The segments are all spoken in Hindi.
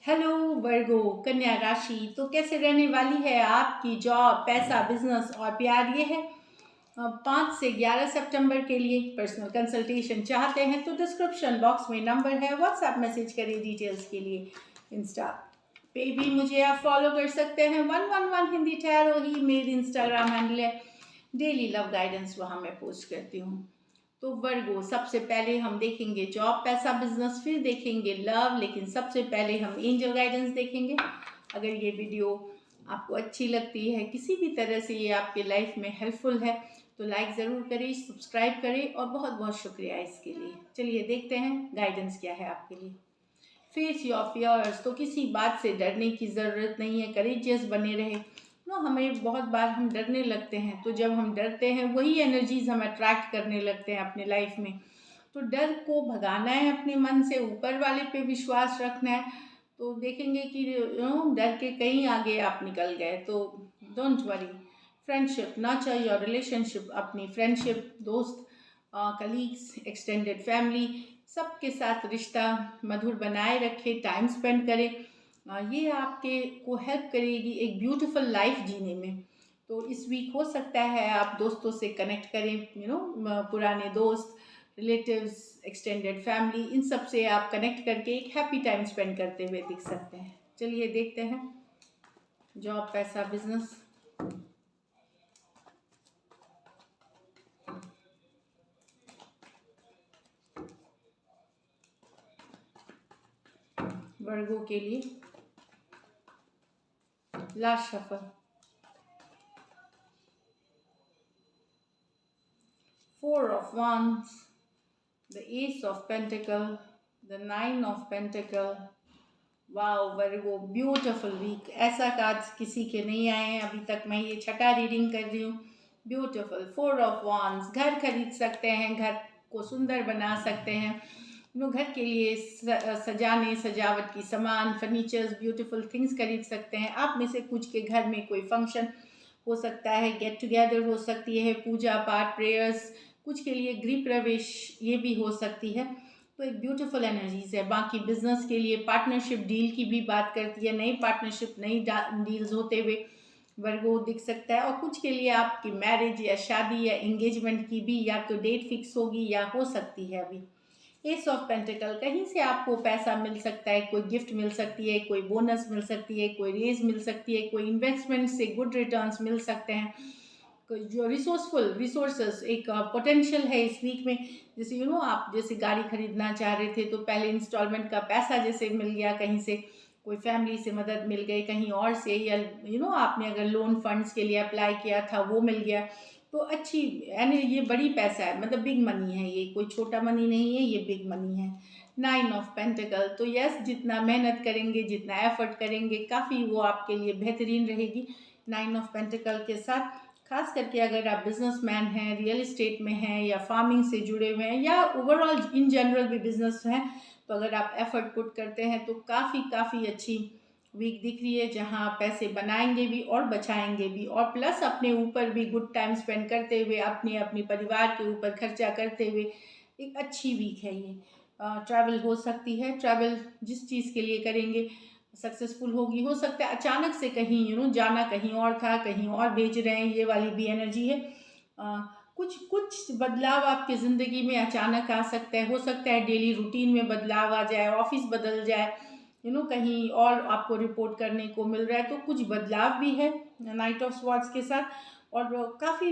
हेलो वर्गो कन्या राशि। तो कैसे रहने वाली है आपकी जॉब, पैसा, बिजनेस और प्यार? ये है 5 से 11 सितंबर के लिए पर्सनल कंसल्टेशन चाहते हैं तो डिस्क्रिप्शन बॉक्स में नंबर है, व्हाट्सएप मैसेज करें डिटेल्स के लिए। इंस्टा पे भी मुझे आप फॉलो कर सकते हैं, 111 हिंदी टैरो ही मेरी इंस्टाग्राम हैंडल है। डेली लव गाइडेंस वहाँ मैं पोस्ट करती हूँ। तो वर्गो, सबसे पहले हम देखेंगे जॉब, पैसा, बिजनेस, फिर देखेंगे लव, लेकिन सबसे पहले हम एंजल गाइडेंस देखेंगे। अगर ये वीडियो आपको अच्छी लगती है, किसी भी तरह से ये आपके लाइफ में हेल्पफुल है, तो लाइक ज़रूर करें, सब्सक्राइब करें और बहुत बहुत शुक्रिया इसके लिए। चलिए देखते हैं गाइडेंस क्या है आपके लिए। फेस योर फियर्स, तो किसी बात से डरने की ज़रूरत नहीं है, करेजियस बने रहे। हमें बहुत बार हम डरने लगते हैं, तो जब हम डरते हैं वही एनर्जीज हम अट्रैक्ट करने लगते हैं अपने लाइफ में। तो डर को भगाना है, अपने मन से ऊपर वाले पे विश्वास रखना है। तो देखेंगे कि डर के कहीं आगे आप निकल गए, तो don't worry. Friendship, nurture your relationship, अपनी फ्रेंडशिप, दोस्त, कलीग्स, एक्सटेंडेड फैमिली, सबके साथ रिश्ता मधुर बनाए रखें, टाइम स्पेंड करें। ये आपके को हेल्प करेगी एक ब्यूटीफुल लाइफ जीने में। तो इस वीक हो सकता है आप दोस्तों से कनेक्ट करें, पुराने दोस्त, रिलेटिव्स, एक्सटेंडेड फैमिली, इन सब से आप कनेक्ट करके एक हैप्पी टाइम स्पेंड करते हुए दिख सकते हैं। चलिए देखते हैं जॉब, पैसा, बिजनेस। वर्गों के लिए last shuffle, 4 of Wands, the Ace of Pentacle, the 9 of Pentacle। Wow Virgo, beautiful week. ऐसा कार्ड्स किसी के नहीं आए हैं अभी तक, मैं ये छठा रीडिंग कर रही हूँ। ब्यूटीफुल 4 of Wands, घर खरीद सकते हैं, घर को सुंदर बना सकते हैं। घर के लिए सजाने सजावट की सामान, फर्नीचर्स, ब्यूटीफुल थिंग्स खरीद सकते हैं। आप में से कुछ के घर में कोई फंक्शन हो सकता है, गेट टुगेदर हो सकती है, पूजा पाठ, प्रेयर्स, कुछ के लिए गृह प्रवेश ये भी हो सकती है। तो एक ब्यूटीफुल एनर्जीज है। बाकी बिजनेस के लिए पार्टनरशिप डील की भी बात करती है, नई पार्टनरशिप, नई डील्स होते हुए वर्गो दिख सकता है। और कुछ के लिए आपकी मैरिज या शादी या एंगेजमेंट की भी या तो डेट फिक्स होगी या हो सकती है अभी। एस ऑफ पेंटिकल, कहीं से आपको पैसा मिल सकता है, कोई गिफ्ट मिल सकती है, कोई बोनस मिल सकती है, कोई रेज मिल सकती है, कोई इन्वेस्टमेंट से गुड रिटर्न्स मिल सकते हैं। जो रिसोर्सफुल रिसोर्सेस एक पोटेंशियल है इस वीक में। जैसे आप जैसे गाड़ी खरीदना चाह रहे थे तो पहले इंस्टॉलमेंट का पैसा जैसे मिल गया कहीं से, कोई फैमिली से मदद मिल गई कहीं और से, या आपने अगर लोन फंड्स के लिए अप्लाई किया था वो मिल गया। तो अच्छी, यानी ये बड़ी पैसा है, मतलब बिग मनी है, ये कोई छोटा मनी नहीं है, ये बिग मनी है। 9 of Pentacle, तो यस, जितना मेहनत करेंगे, जितना एफर्ट करेंगे, काफ़ी वो आपके लिए बेहतरीन रहेगी। 9 of Pentacle के साथ, खास करके अगर आप बिजनेसमैन हैं, रियल इस्टेट में हैं, या फार्मिंग से जुड़े हुए हैं, या ओवरऑल इन जनरल भी बिजनेस हैं, तो अगर आप एफर्ट पुट करते हैं तो काफ़ी काफ़ी अच्छी वीक दिख रही है, जहां आप पैसे बनाएंगे भी और बचाएंगे भी, और प्लस अपने ऊपर भी गुड टाइम स्पेंड करते हुए, अपने अपने परिवार के ऊपर खर्चा करते हुए एक अच्छी वीक है ये। ट्रैवल हो सकती है, ट्रैवल जिस चीज़ के लिए करेंगे सक्सेसफुल होगी। हो सकता है अचानक से कहीं जाना कहीं और था, कहीं और भेज रहे हैं, ये वाली भी एनर्जी है। कुछ कुछ बदलाव आपकी ज़िंदगी में अचानक आ सकता है, हो सकता है डेली रूटीन में बदलाव आ जाए, ऑफिस बदल जाए, कहीं और आपको रिपोर्ट करने को मिल रहा है, तो कुछ बदलाव भी है नाइट ऑफ स्वॉर्ड्स के साथ। और काफ़ी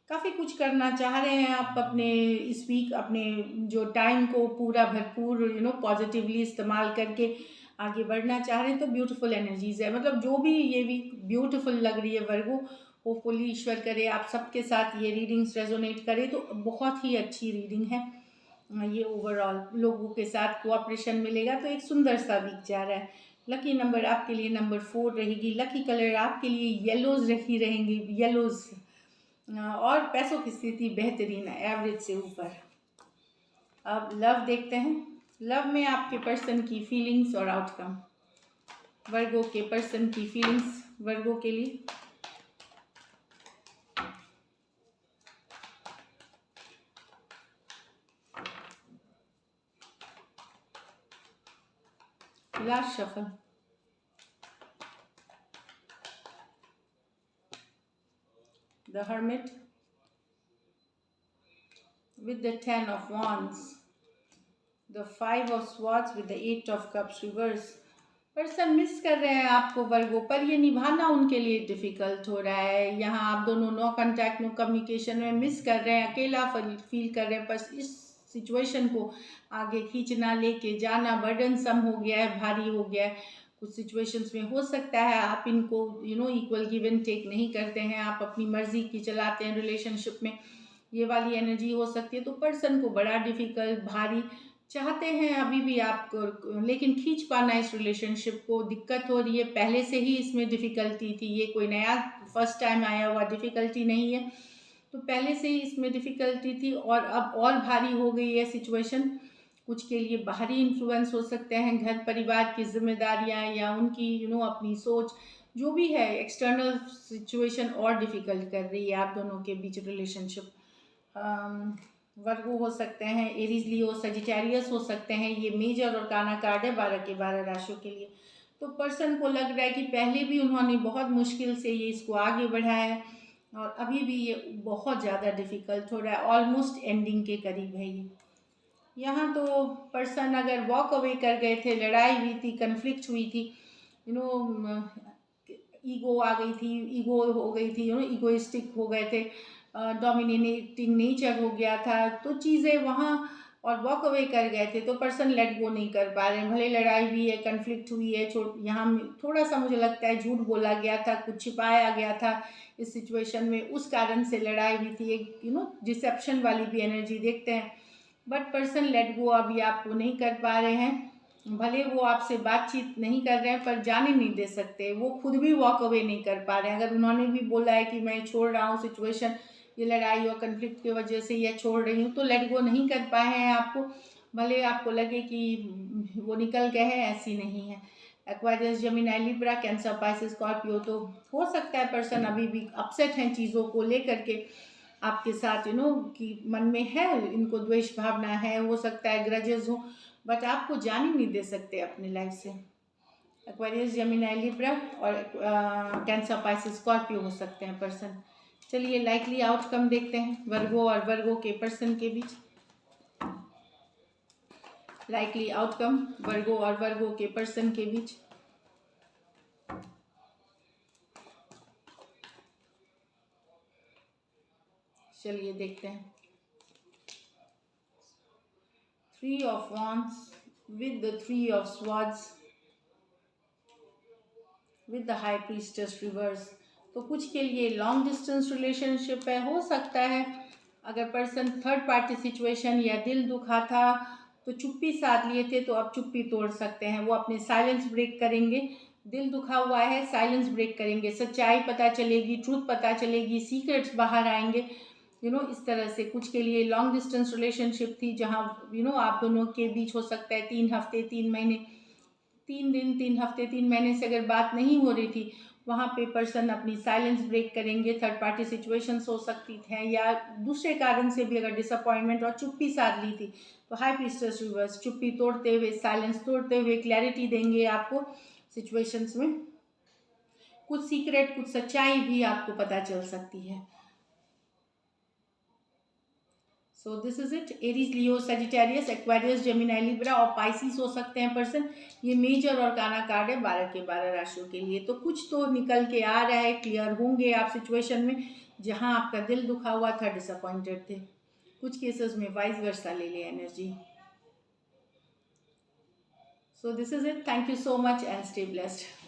काफ़ी कुछ करना चाह रहे हैं आप अपने इस वीक, अपने जो टाइम को पूरा भरपूर पॉजिटिवली इस्तेमाल करके आगे बढ़ना चाह रहे हैं, तो ब्यूटीफुल एनर्जीज है। मतलब जो भी ये वीक ब्यूटीफुल लग रही है वर्गो, होपफुली ईश्वर करे आप सबके साथ ये रीडिंग्स रेजोनेट करे, तो बहुत ही अच्छी रीडिंग है ये। ओवरऑल लोगों के साथ कोऑपरेशन मिलेगा, तो एक सुंदर सा वीक जा रहा है। लकी नंबर आपके लिए नंबर 4 रहेगी। लकी कलर आपके लिए येलोज रखी रहेंगी, येलोज। और पैसों की स्थिति बेहतरीन है, एवरेज से ऊपर। अब लव देखते हैं। लव में आपके पर्सन की फीलिंग्स और आउटकम। वर्गो के पर्सन की फीलिंग्स वर्गो के लिए। Last shuffle. The hermit with the 10 of wands, the 5 of swords with the 8 of cups reverse। Person miss कर रहे हैं आपको वर्गो, पर ये निभाना उनके लिए डिफिकल्ट हो रहा है। यहाँ आप दोनों नो कांटेक्ट नो कम्युनिकेशन में मिस कर रहे हैं, अकेला फील कर रहे हैं। पर इस सिचुएशन को आगे खींचना, लेके जाना बर्डन सम हो गया है, भारी हो गया है। कुछ सिचुएशंस में हो सकता है आप इनको इक्वल गिव एंड टेक नहीं करते हैं, आप अपनी मर्जी की चलाते हैं रिलेशनशिप में। ये वाली एनर्जी हो सकती है। तो पर्सन को बड़ा डिफिकल्ट, भारी चाहते हैं अभी भी आपको, लेकिन खींच पाना इस रिलेशनशिप को दिक्कत हो रही है। पहले से ही इसमें डिफ़िकल्टी थी, ये कोई नया फर्स्ट टाइम आया हुआ डिफ़िकल्टी नहीं है। तो पहले से ही इसमें डिफ़िकल्टी थी और अब और भारी हो गई है सिचुएशन। कुछ के लिए बाहरी इन्फ्लुएंस हो सकते हैं, घर परिवार की जिम्मेदारियां या उनकी अपनी सोच, जो भी है एक्सटर्नल सिचुएशन और डिफ़िकल्ट कर रही है आप दोनों के बीच रिलेशनशिप। वर्गो हो सकते हैं, एरीज लियो सजिटेरियस हो सकते हैं। ये मेजर और काना कार्ड है 12 के 12 राशियों के लिए। तो पर्सन को लग रहा है कि पहले भी उन्होंने बहुत मुश्किल से ये इसको आगे बढ़ाया है और अभी भी ये बहुत ज़्यादा डिफ़िकल्ट हो रहा है, ऑलमोस्ट एंडिंग के करीब है ये। यहाँ तो पर्सन अगर वॉक अवे कर गए थे, लड़ाई हुई थी, कन्फ्लिक्ट हुई थी, ईगो आ गई थी, ईगो हो गई थी, ईगोइस्टिक हो गए थे, डोमिनेटिंग नेचर हो गया था, तो चीज़ें वहाँ और वॉक अवे कर गए थे। तो पर्सन लेट गो नहीं कर पा रहे हैं। भले लड़ाई हुई है, कन्फ्लिक्ट हुई है, यहाँ थोड़ा सा मुझे लगता है झूठ बोला गया था, कुछ छिपाया गया था इस सिचुएशन में, उस कारण से लड़ाई हुई थी। एक डिसेप्शन वाली भी एनर्जी देखते हैं। बट पर्सन लेट गो अभी आपको नहीं कर पा रहे हैं। भले वो आपसे बातचीत नहीं कर रहे हैं पर जाने नहीं दे सकते, वो खुद भी वॉक अवे नहीं कर पा रहे हैं। अगर उन्होंने भी बोला है कि मैं छोड़ रहा हूँ सिचुएशन, ये लड़ाई और कन्फ्लिक्ट की वजह से या छोड़ रही हूँ, तो लेट गो नहीं कर पाए हैं आपको। भले आपको लगे कि वो निकल गए हैं, ऐसी नहीं है। Aquarius, Gemini, Libra, cancer, Pisces, Scorpio, तो हो सकता है पर्सन अभी भी अपसेट हैं चीज़ों को लेकर के आपके साथ, कि मन में है इनको द्वेष भावना है, हो सकता है ग्रजेस हो, बट आपको जाने नहीं दे सकते अपनी लाइफ से। एक्वेरियस, जेमिनी, लिब्रा और कैंसर, पाइसेस, स्कॉर्पियो हो सकते हैं पर्सन। चलिए लाइकली आउटकम देखते हैं वर्गो और वर्गो के पर्सन के बीच। लाइकली आउटकम वर्गो और वर्गो के पर्सन के बीच। चलिए देखते हैं। 3 of wands with the 3 of swords with the high priestess reverse। तो कुछ के लिए लॉन्ग डिस्टेंस रिलेशनशिप है, हो सकता है अगर पर्सन थर्ड पार्टी सिचुएशन या दिल दुखा था तो चुप्पी साध लिए थे, तो अब चुप्पी तोड़ सकते हैं। वो अपने साइलेंस ब्रेक करेंगे, दिल दुखा हुआ है, साइलेंस ब्रेक करेंगे, सच्चाई पता चलेगी, ट्रूथ पता चलेगी, सीक्रेट्स बाहर आएंगे। इस तरह से कुछ के लिए लॉन्ग डिस्टेंस रिलेशनशिप थी जहाँ आप दोनों के बीच हो सकता है 3 हफ्ते 3 महीने 3 दिन 3 हफ्ते 3 महीने से अगर बात नहीं हो रही थी, वहाँ पे पर्सन अपनी साइलेंस ब्रेक करेंगे। थर्ड पार्टी सिचुएशंस हो सकती हैं या दूसरे कारण से भी अगर डिसअपॉइंटमेंट और चुप्पी साध ली थी, तो हाई प्रीस्टेस रिवर्स चुप्पी तोड़ते हुए, साइलेंस तोड़ते हुए क्लैरिटी देंगे आपको सिचुएशंस में। कुछ सीक्रेट, कुछ सच्चाई भी आपको पता चल सकती है। So this is it. Aries, Leo, Sagittarius, Aquarius, Gemini, Libra और पाइसिस हो सकते हैं पर्सन। ये मेजर और काना कार्ड है 12 के 12 राशियों के लिए। तो कुछ तो निकल के आ रहा है, क्लियर होंगे आप सिचुएशन में जहां आपका दिल दुखा हुआ था, डिसअपॉइंटेड थे। कुछ केसेस में वाइस वर्सा ले ले energy. So this is it. Thank you so much and stay blessed.